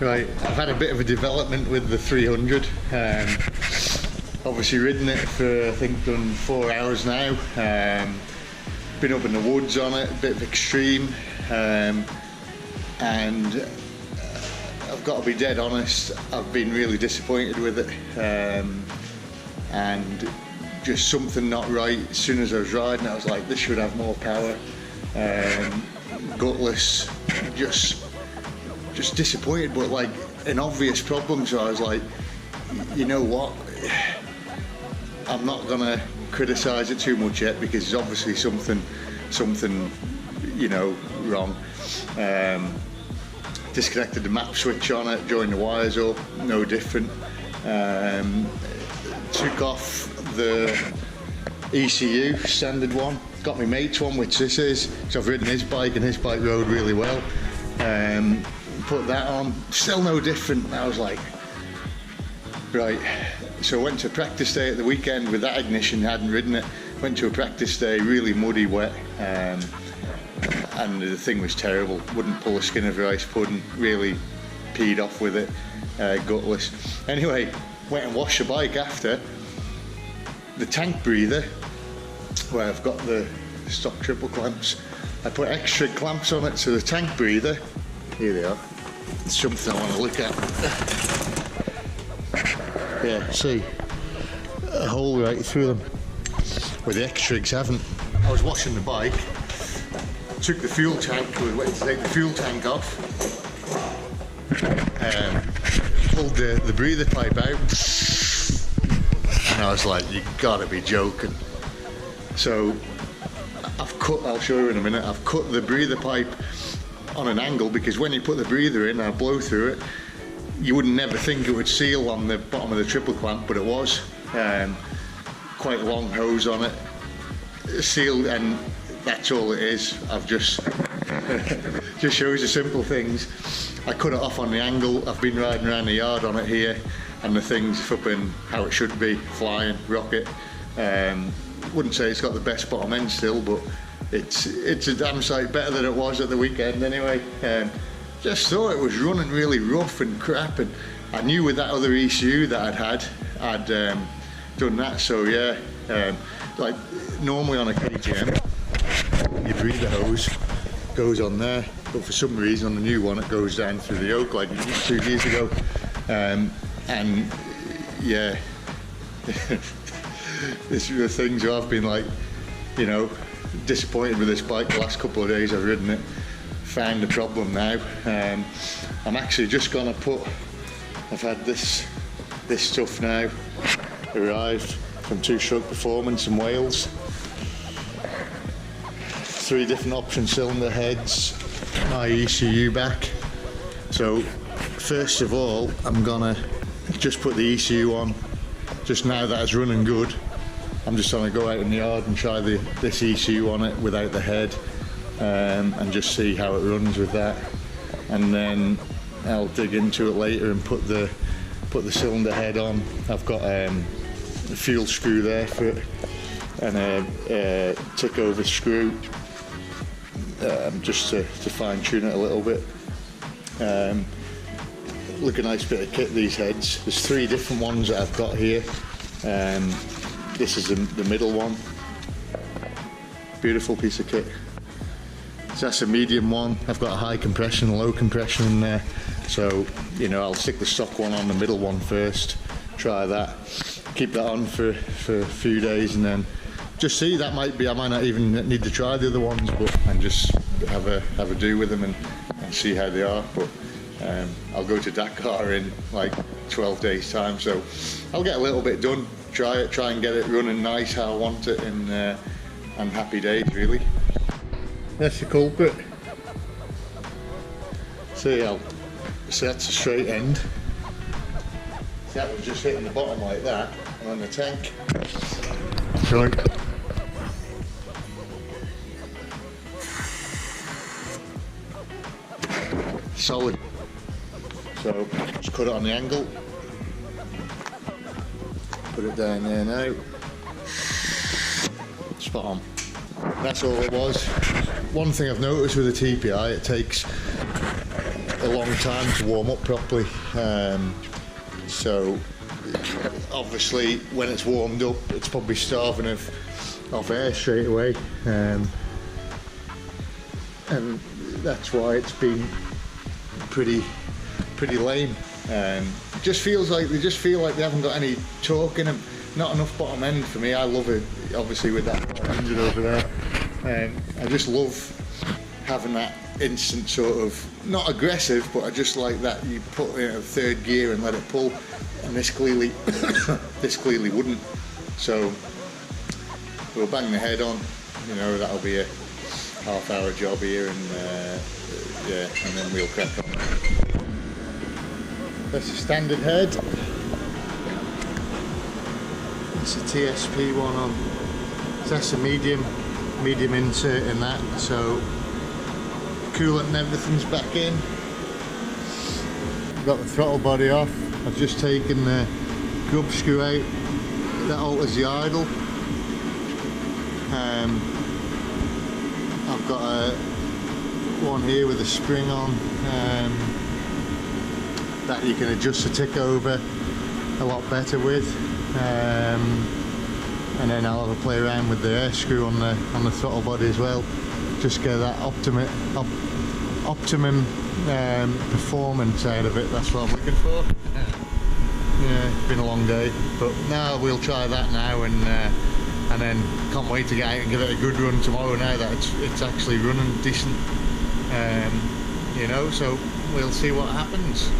Right, I've had a bit of a development with the 300. Obviously ridden it for, I think, done 4 hours now. Been up in the woods on it, a bit of extreme. And I've got to be dead honest, I've been really disappointed with it. And just something not right. As soon as I was riding, I was like, this should have more power. Gutless, just disappointed, but like an obvious problem. So I was like, you know what? I'm not gonna criticise it too much yet because there's obviously something, you know, wrong. Disconnected the map switch on it, joined the wires up, no different. Took off the ECU, standard one. Got my mate's one, which this is. So I've ridden his bike and his bike rode really well. Put that on, still no different. I was like, right. So I went to a practice day at the weekend with that ignition, hadn't ridden it. Went to a practice day, really muddy, wet, and the thing was terrible. Wouldn't pull a skin of rice pudding, really peed off with it, gutless. Anyway, went and washed the bike after. The tank breather, where I've got the stock triple clamps, I put extra clamps on it, so the tank breather, here they are, it's something I want to look at. Yeah, see, a hole right through them, where the X-Trigs haven't. I was washing the bike, took the fuel tank, we went to take the fuel tank off, pulled the breather pipe out, and I was like, you gotta be joking. So I've cut, I'll show you in a minute, I've cut the breather pipe on an angle because when you put the breather in, I blow through it, you wouldn't never think it would seal on the bottom of the triple clamp, but it was. Quite a long hose on it, sealed, and that's all it is. I've just shows you simple things. I cut it off on the angle. I've been riding around the yard on it here, and the thing's flipping how it should be, flying, rocket. Wouldn't say it's got the best bottom end still, but it's a damn sight better than it was at the weekend anyway. Just thought it was running really rough and crap, and I knew with that other ECU that I'd done that. So yeah, like normally on a KTM, your breather hose goes on there, but for some reason on the new one it goes down through the yoke like it did 2 years ago. And yeah, this is the things where I've been like, you know, disappointed with this bike the last couple of days I've ridden it. Found the problem now. I'm actually just gonna put, I've had this stuff now arrived from Two Stroke Performance in Wales. 3 different option cylinder heads, my ECU back. So first of all, I'm gonna just put the ECU on. Just now that it's running good, I'm just gonna go out in the yard and try this ECU on it without the head, and just see how it runs with that. And then I'll dig into it later and put the cylinder head on. I've got a fuel screw there for it, and a tick over screw, just to fine tune it a little bit. Look, a nice bit of kit, these heads. There's 3 different ones that I've got here. This is the middle one. Beautiful piece of kit. So that's a medium one. I've got a high compression, low compression in there. So, you know, I'll stick the stock one on the middle one first, try that, keep that on for a few days, and then just see. That might be, I might not even need to try the other ones, and just have a do with them and see how they are. But I'll go to Dakar in like 12 days time, so I'll get a little bit done, try and get it running nice how I want it, and happy days really. That's the culprit. See, that's a straight end. See, that was just hitting the bottom like that, and on the tank. Sorry. Solid. So just cut it on the angle. Put it down there now. Spot on. That's all it was. One thing I've noticed with the TPI, it takes a long time to warm up properly. So obviously when it's warmed up, it's probably starving of air straight away, and that's why it's been pretty lame. Just feels like they haven't got any torque in them, not enough bottom end for me. I love it, obviously, with that 100 over there. I just love having that instant sort of, not aggressive, but I just like that you put it in a third gear and let it pull, and this clearly wouldn't. So we'll bang the head on, you know, that'll be a half-hour job here, and yeah, and then we'll crack on. That's a standard head. It's a TSP one on. So that's a medium insert in that. So coolant and everything's back in. Got the throttle body off. I've just taken the grub screw out. That alters the idle. I've got one here with a spring on. That you can adjust the tick over a lot better with, and then I'll have a play around with the air screw on the throttle body as well, just get that optimum performance out of it. That's what I'm looking for. Yeah, it's been a long day, but now we'll try that now, and then can't wait to get out and give it a good run tomorrow now that it's actually running decent, you know, so we'll see what happens.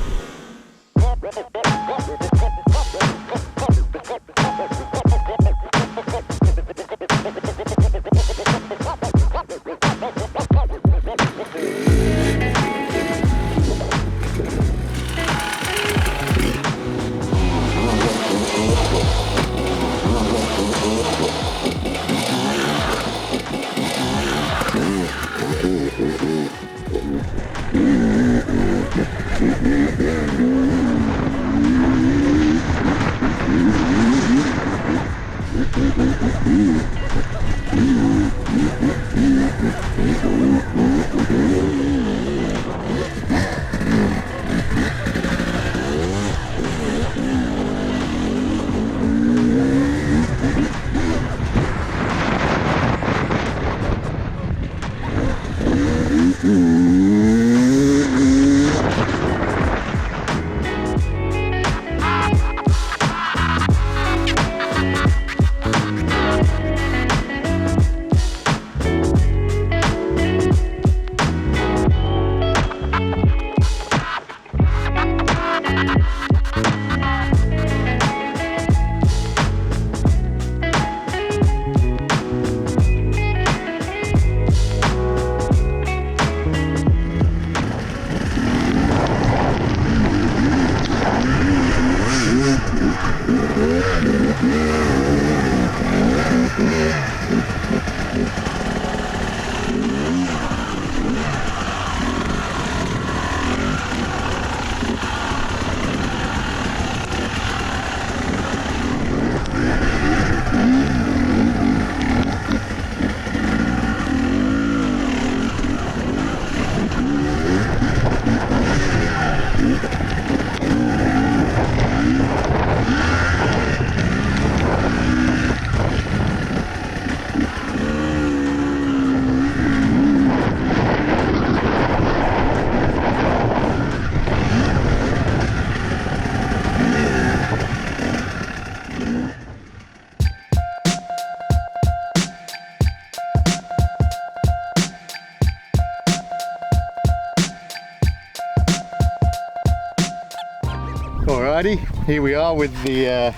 Alrighty, here we are with the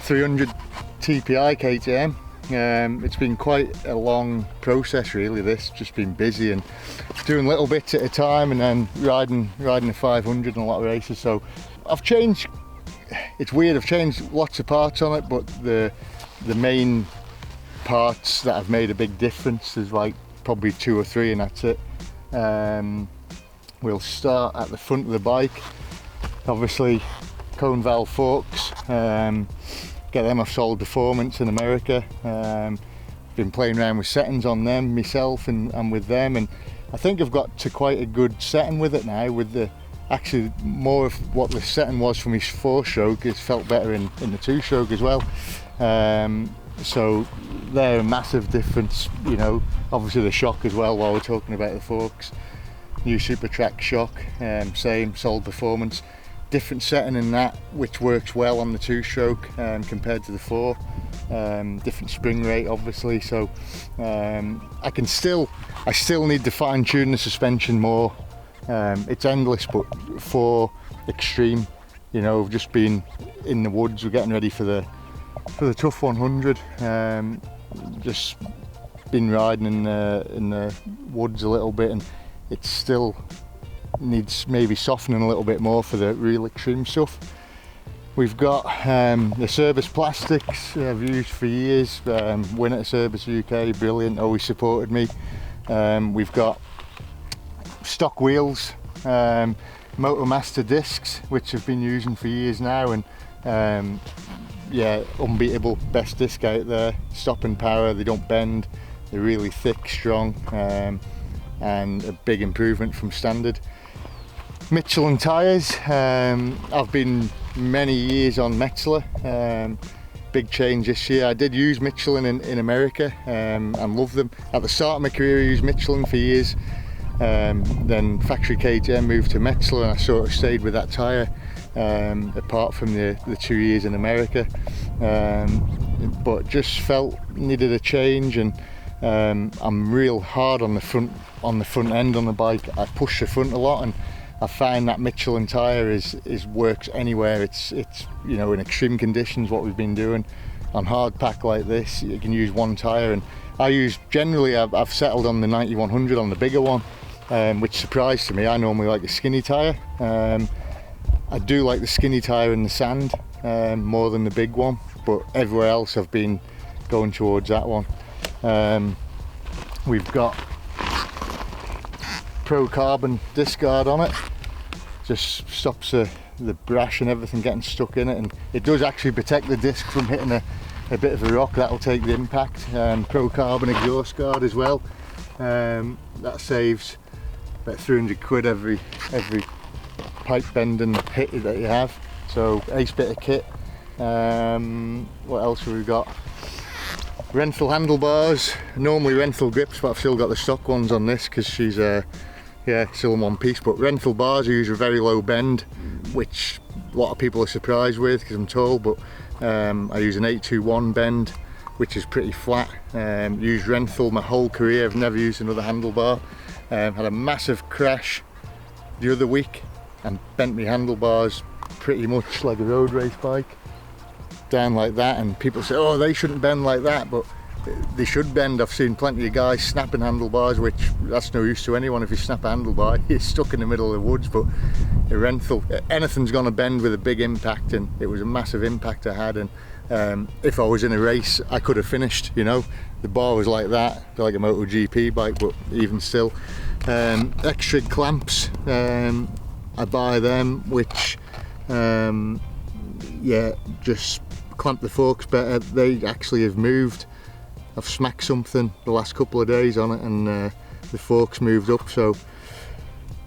300 TPI KTM. It's been quite a long process really, this, just been busy and doing little bits at a time, and then riding the 500 in a lot of races. So I've changed, it's weird, I've changed lots of parts on it, but the main parts that have made a big difference, there's like probably 2 or 3 and that's it. We'll start at the front of the bike. Obviously cone valve forks, get them off Solid Performance in America. Been playing around with settings on them myself and with them, and I think I've got to quite a good setting with it now, with the actually more of what the setting was from his 4-stroke. It's felt better in the 2-stroke as well. So they're a massive difference, you know. Obviously the shock as well, while we're talking about the forks. New SuperTrack shock, same solid performance. Different setting in that, which works well on the 2-stroke compared to the 4. Different spring rate obviously, so I still need to fine tune the suspension more. It's endless, but for extreme, you know, we've just been in the woods, we're getting ready for the Tough 100. Just been riding in the woods a little bit, and it still needs maybe softening a little bit more for the real extreme stuff. We've got the Service plastics I've used for years. Winner at Service UK, brilliant, always supported me. We've got stock wheels, Motomaster discs, which I've been using for years now, and yeah, unbeatable, best disc out there. Stopping power, they don't bend, they're really thick, strong, and a big improvement from standard. Michelin tyres, I've been many years on Metzeler. Big change this year. I did use Michelin in America and love them. At the start of my career I used Michelin for years, then factory KTM moved to Metzeler, and I sort of stayed with that tyre apart from the 2 years in America, but just felt needed a change. And I'm real hard on the front end on the bike. I push the front a lot, and I find that Michelin tyre is works anywhere. It's you know, in extreme conditions, what we've been doing on hard pack like this, you can use one tyre, and I've settled on the 90-100 on the bigger one, which surprised to me. I normally like the skinny tyre. I do like the skinny tyre in the sand more than the big one, but everywhere else I've been going towards that one. We've got Pro Carbon disc guard on it, just stops the brash and everything getting stuck in it, and it does actually protect the disc from hitting a bit of a rock. That'll take the impact. Pro Carbon exhaust guard as well, that saves about 300 quid every pipe bending hit that you have. So ace bit of kit. What else have we got? Renthal handlebars, normally Renthal grips, but I've still got the stock ones on this because she's still in one piece. But Renthal bars use a very low bend, which a lot of people are surprised with because I'm tall, but I use an 821 bend, which is pretty flat. Used Renthal my whole career, I've never used another handlebar. Had a massive crash the other week and bent my handlebars pretty much like a road race bike, down like that, and people say, oh, they shouldn't bend like that, but they should bend. I've seen plenty of guys snapping handlebars, which that's no use to anyone. If you snap a handlebar, you're stuck in the middle of the woods. But a Renthal, anything's gonna bend with a big impact, and it was a massive impact I had. And if I was in a race, I could have finished, you know. The bar was like that, like a MotoGP bike, but even still. X-Trig clamps, I buy them, which just clamp the forks better. They actually have moved. I've smacked something the last couple of days on it, and the forks moved up, so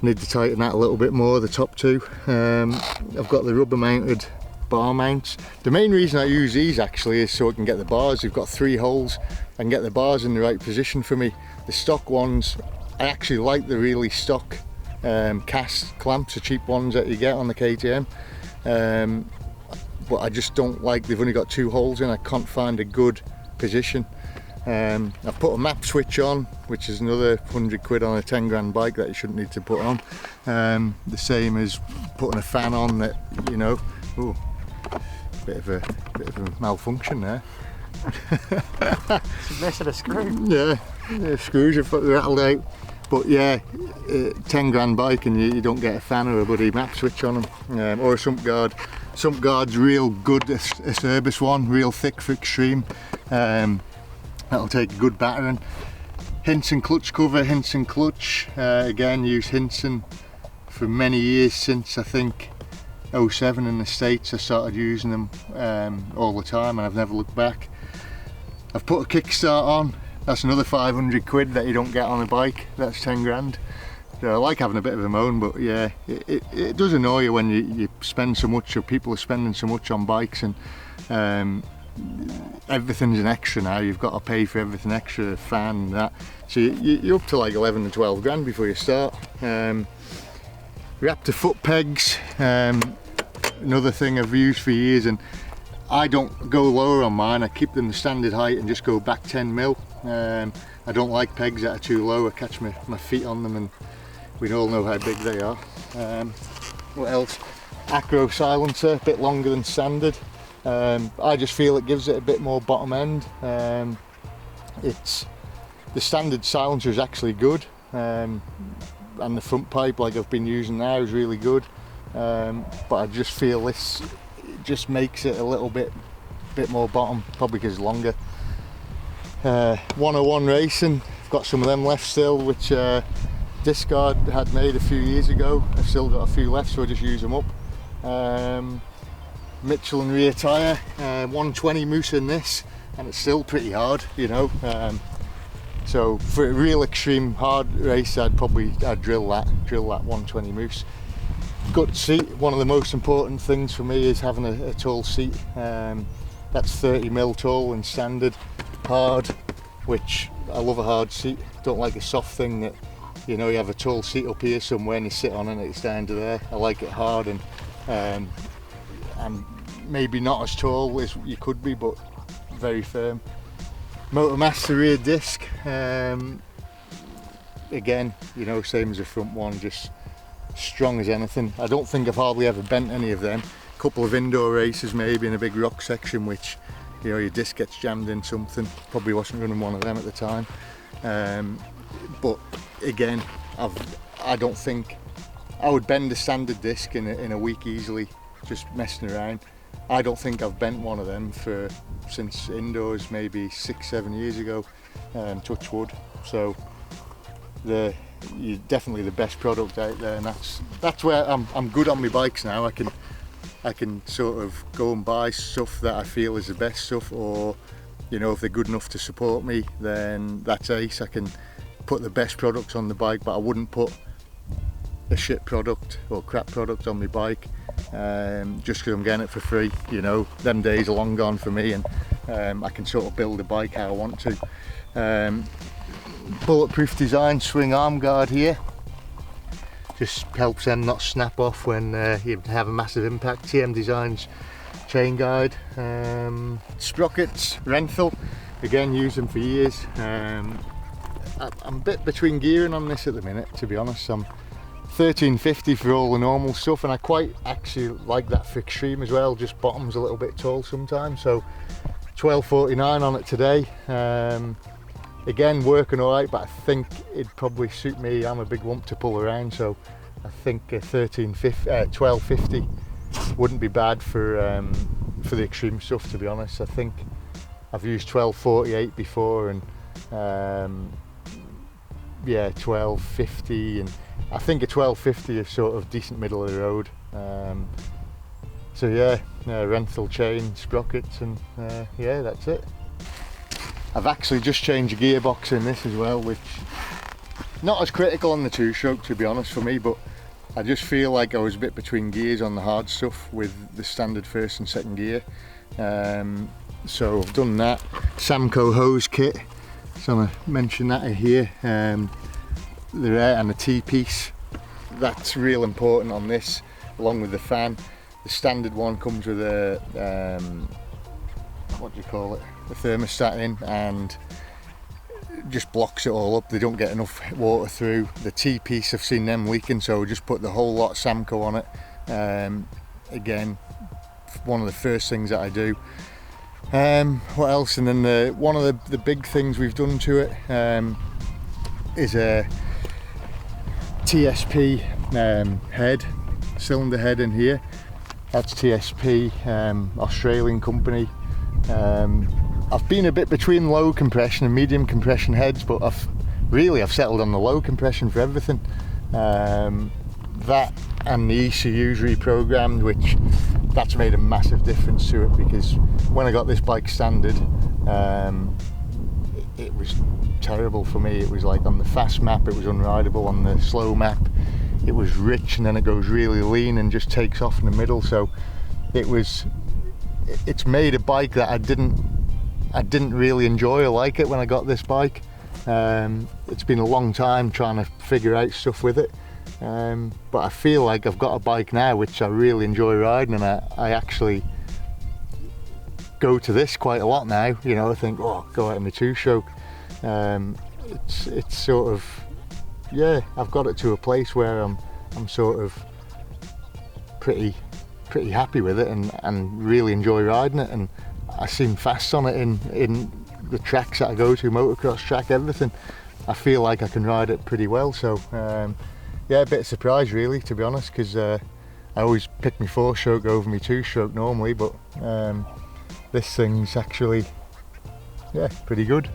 need to tighten that a little bit more, the top two. I've got the rubber mounted bar mounts. The main reason I use these actually is so I can get the bars. You've got 3 holes, I can get the bars in the right position for me. The stock ones, I actually like the really stock cast clamps, the cheap ones that you get on the KTM. But I just don't like, they've only got 2 holes in. I can't find a good position. I've put a map switch on, which is another 100 quid on a 10 grand bike that you shouldn't need to put on. The same as putting a fan on that, you know. Ooh, bit of a malfunction there. It's missing a screw. Yeah, the screws are rattled out. But yeah, 10 grand bike and you don't get a fan or a bloody map switch on them, or a sump guard. Sump guard's real good, a Service one, real thick for extreme. That'll take a good battering. Hinson clutch cover, Hinson clutch. Again, use Hinson for many years, since I think 07 in the States. I started using them all the time, and I've never looked back. I've put a kickstart on, that's another 500 quid that you don't get on a bike. That's 10 grand. So I like having a bit of a moan, but yeah, it does annoy you when you spend so much, or people are spending so much on bikes, and everything's an extra now. You've got to pay for everything extra, fan and that. So you're up to like 11 to 12 grand before you start. Raptor foot pegs, another thing I've used for years, and I don't go lower on mine. I keep them the standard height and just go back 10 mil. I don't like pegs that are too low. I catch my feet on them, and we all know how big they are. What else? Acro silencer, a bit longer than standard. I just feel it gives it a bit more bottom end. The standard silencer is actually good, and the front pipe, like I've been using now, is really good. But I just feel this just makes it a little bit more bottom, probably because it's longer. 101 Racing, I've got some of them left still, which Discard had made a few years ago. I've still got a few left, so I just use them up. Mitchell and rear tyre, 120 moose in this, and it's still pretty hard, you know. So for a real extreme hard race, I'd drill that 120 moose. Good seat. One of the most important things for me is having a tall seat. That's 30 mil tall and standard. Hard, which I love a hard seat. Don't like a soft thing that, you know, you have a tall seat up here somewhere and you sit on it and it's down to there. I like it hard, and maybe not as tall as you could be, but very firm. Motormaster rear disc, again, you know, same as the front one, just strong as anything. I don't think I've hardly ever bent any of them. A couple of indoor races maybe in a big rock section, which, you know, your disc gets jammed in something. Probably wasn't running one of them at the time. But again, I don't think I would bend a standard disc in a week easily, just messing around. I don't think I've bent one of them since indoors, maybe 6-7 years ago. Touch wood. So you're definitely the best product out there, and that's where I'm good on my bikes now. I can sort of go and buy stuff that I feel is the best stuff, or, you know, if they're good enough to support me, then that's ace. I can put the best products on the bike, but I wouldn't put a shit product or crap product on my bike just because I'm getting it for free. You know, them days are long gone for me, and I can sort of build a bike how I want to. Bulletproof design swing arm guard here, just helps them not snap off when you have a massive impact. TM Designs chain guide. Sprockets, Renthal, again, use them for years. I'm a bit between gearing on this at the minute, to be honest. I'm 1350 for all the normal stuff, and I quite actually like that for extreme as well, just bottom's a little bit tall sometimes, so 1249 on it today. Again, working alright, but I think it'd probably suit me. I'm a big lump to pull around, so I think 1250 wouldn't be bad for the extreme stuff, to be honest. I think I've used 1248 before, and yeah, 1250, and I think a 1250 is sort of decent middle of the road. So yeah, Renthal chain, sprockets, and yeah, that's it. I've actually just changed the gearbox in this as well, which not as critical on the two-stroke, to be honest, for me, but I just feel like I was a bit between gears on the hard stuff with the standard first and second gear. So I've done that. Samco hose kit, so I'm going to mention that here. The air and the T-piece, that's real important on this, along with the fan. The standard one comes with a what do you call it, the thermostat in, and just blocks it all up. They don't get enough water through. The T-piece, I've seen them leaking, so just put the whole lot of Samco on it. Again, one of the first things that I do. What else? And then one of the big things we've done to it is a TSP head, cylinder head in here. That's TSP, Australian company. I've been a bit between low compression and medium compression heads, but I've settled on the low compression for everything. That and the ECU's reprogrammed, which that's made a massive difference to it, because when I got this bike standard, it was terrible for me. It was like on the fast map it was unrideable, on the slow map it was rich, and then it goes really lean and just takes off in the middle. So it's made a bike that I didn't really enjoy or like it when I got this bike. It's been a long time trying to figure out stuff with it, but I feel like I've got a bike now which I really enjoy riding, and I actually go to this quite a lot now. You know, I think, oh, go out in the two-stroke. It's sort of, yeah, I've got it to a place where I'm sort of pretty happy with it, and really enjoy riding it, and I seem fast on it in the tracks that I go to, motocross track, everything. I feel like I can ride it pretty well. So yeah, a bit of surprise really, to be honest, because I always pick my 4-stroke over my 2-stroke normally, but this thing's actually, yeah, pretty good.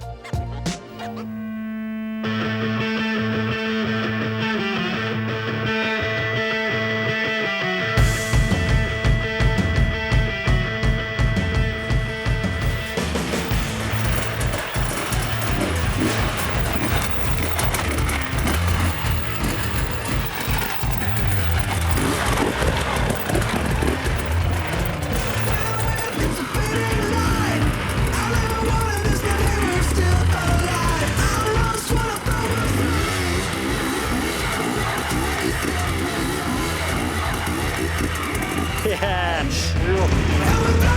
Yes!